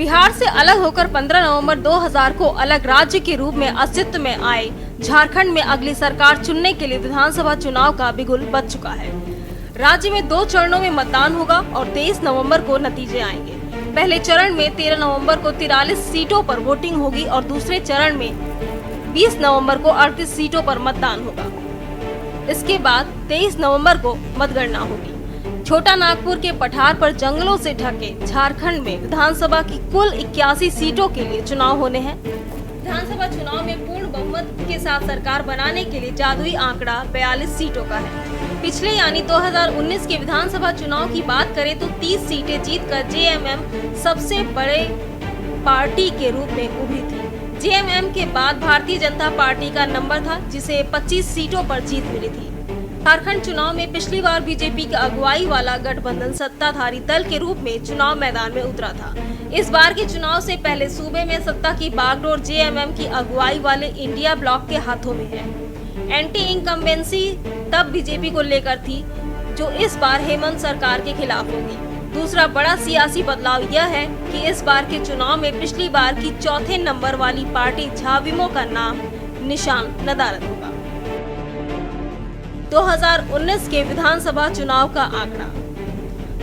बिहार से अलग होकर 15 नवंबर 2000 को अलग राज्य के रूप में अस्तित्व में आए झारखंड में अगली सरकार चुनने के लिए विधानसभा चुनाव का बिगुल बज चुका है। राज्य में 2 चरणों में मतदान होगा और 23 नवंबर को नतीजे आएंगे। पहले चरण में 13 नवंबर को 43 सीटों पर वोटिंग होगी और दूसरे चरण में 20 नवंबर को 38 सीटों पर मतदान होगा। इसके बाद 23 नवंबर को मतगणना होगी। छोटा नागपुर के पठार पर जंगलों से ढके झारखंड में विधानसभा की कुल 81 सीटों के लिए चुनाव होने हैं। विधानसभा चुनाव में पूर्ण बहुमत के साथ सरकार बनाने के लिए जादुई आंकड़ा 42 सीटों का है। पिछले यानी 2019 के विधानसभा चुनाव की बात करें तो 30 सीटें जीतकर जेएमएम सबसे बड़े पार्टी के रूप में उभरी थी। जेएमएम के बाद भारतीय जनता पार्टी का नंबर था, जिसे 25 सीटों पर जीत मिली थी। झारखंड चुनाव में पिछली बार बीजेपी की अगुवाई वाला गठबंधन सत्ताधारी दल के रूप में चुनाव मैदान में उतरा था। इस बार के चुनाव से पहले सूबे में सत्ता की बागडोर जेएमएम की अगुवाई वाले इंडिया ब्लॉक के हाथों में है। एंटी इनकम्बेंसी तब बीजेपी को लेकर थी, जो इस बार हेमंत सरकार के खिलाफ होगी। दूसरा बड़ा सियासी बदलाव यह है कि इस बार के चुनाव में पिछली बार की चौथे नंबर वाली पार्टी झाविमो का नाम निशान नदारद होगा। 2019 के विधानसभा चुनाव का आंकड़ा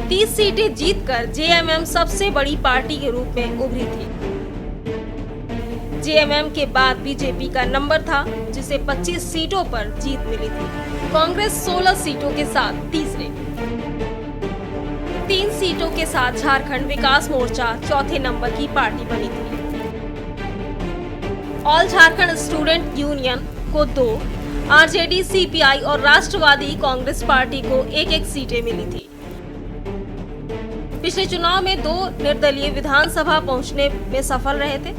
30 सीटें जीतकर जेएमएम सबसे बड़ी पार्टी के रूप में उभरी थी। जेएमएम के बाद बीजेपी का नंबर था, जिसे 25 सीटों पर जीत मिली थी। कांग्रेस 16 सीटों के साथ तीसरे, 3 सीटों के साथ झारखंड विकास मोर्चा चौथे नंबर की पार्टी बनी थी। ऑल झारखंड स्टूडेंट यूनियन को 2, आरजेडी, सीपीआई और राष्ट्रवादी कांग्रेस पार्टी को 1-1 सीटें मिली थी। पिछले चुनाव में 2 निर्दलीय विधानसभा पहुंचने में सफल रहे थे।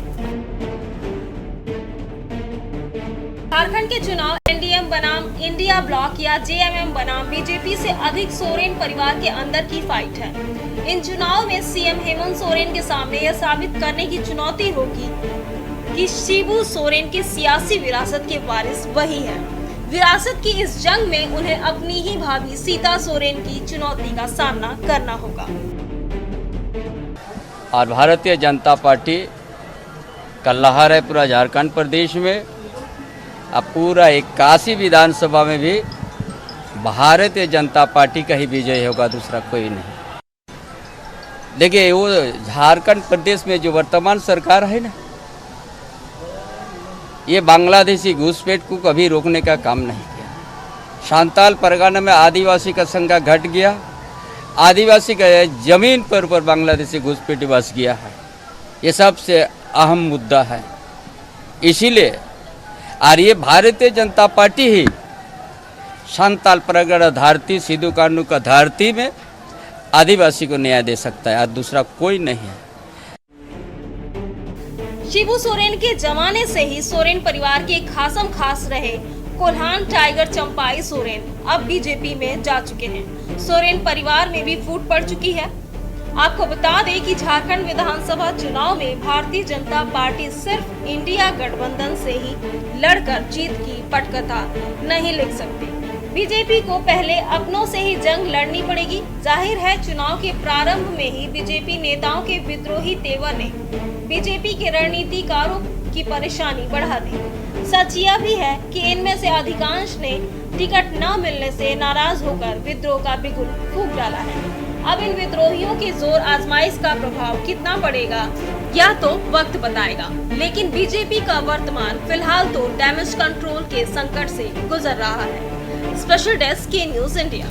झारखंड के चुनाव एनडीएम बनाम इंडिया ब्लॉक या जेएमएम बनाम बीजेपी से अधिक सोरेन परिवार के अंदर की फाइट है। इन चुनाव में सीएम हेमंत सोरेन के सामने यह साबित करने की चुनौती होगी कि शिबू सोरेन की सियासी विरासत के वारिस वही है। विरासत की इस जंग में उन्हें अपनी ही भाभी सीता सोरेन की चुनौती का सामना करना होगा। और भारतीय जनता पार्टी का लहर है पूरा झारखंड प्रदेश में। अब पूरा 81 विधानसभा में भी भारतीय जनता पार्टी का ही विजय होगा, दूसरा कोई नहीं। देखिए, वो झारखंड प्रदेश में जो वर्तमान सरकार है ना, ये बांग्लादेशी घुसपैठ को कभी रोकने का काम नहीं किया। सांताल परगना में आदिवासी का संख्या घट गया, आदिवासी का जमीन पर बांग्लादेशी घुसपैठ बस गया है। ये सबसे अहम मुद्दा है। इसीलिए और ये भारतीय जनता पार्टी ही सांताल परगना धरती, सिद्धू कानू का धरती में आदिवासी को न्याय दे सकता है और दूसरा कोई नहीं है। शिबू सोरेन के जमाने से ही सोरेन परिवार के खासम खास रहे कोल्हान टाइगर चंपाई सोरेन अब बीजेपी में जा चुके हैं। सोरेन परिवार में भी फूट पड़ चुकी है। आपको बता दें कि झारखंड विधानसभा चुनाव में भारतीय जनता पार्टी सिर्फ इंडिया गठबंधन से ही लड़कर जीत की पटकथा नहीं लिख सकती। बीजेपी को पहले अपनों से ही जंग लड़नी पड़ेगी। जाहिर है, चुनाव के प्रारंभ में ही बीजेपी नेताओं के विद्रोही तेवर ने बीजेपी के रणनीतिकारों की परेशानी बढ़ा दी। सच यह भी है कि इनमें से अधिकांश ने टिकट न मिलने से नाराज होकर विद्रोह का बिगुल फूंक डाला है। अब इन विद्रोहियों की जोर आजमाइश का प्रभाव कितना पड़ेगा, यह तो वक्त बताएगा। लेकिन बीजेपी का वर्तमान फिलहाल तो डैमेज कंट्रोल के संकट से गुजर रहा है। स्पेशल डेस्क के न्यूज़ इंडिया।